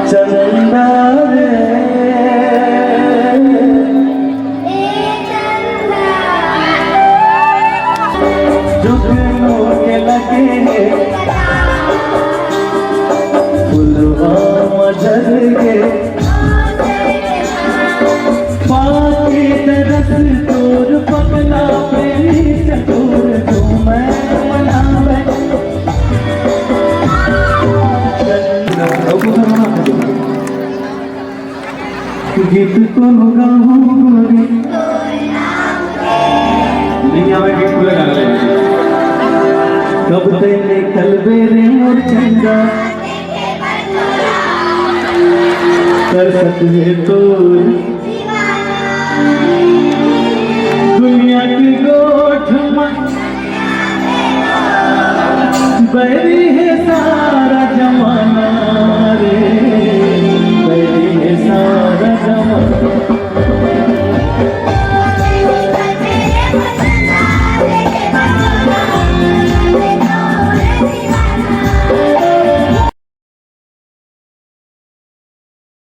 चंदा रे जुगनू के लगे फुलवा मझर के पाके तरस तोर पगला प्रेमी चतुर जो मैं मनावे गीत को गाऊं गोरी नहीं आवे गीत पूरा गा ले कब तेरे कलबे रे मोर चंदा कर सकते तो दुनिया की गोठ में बैरी है सारा जमाना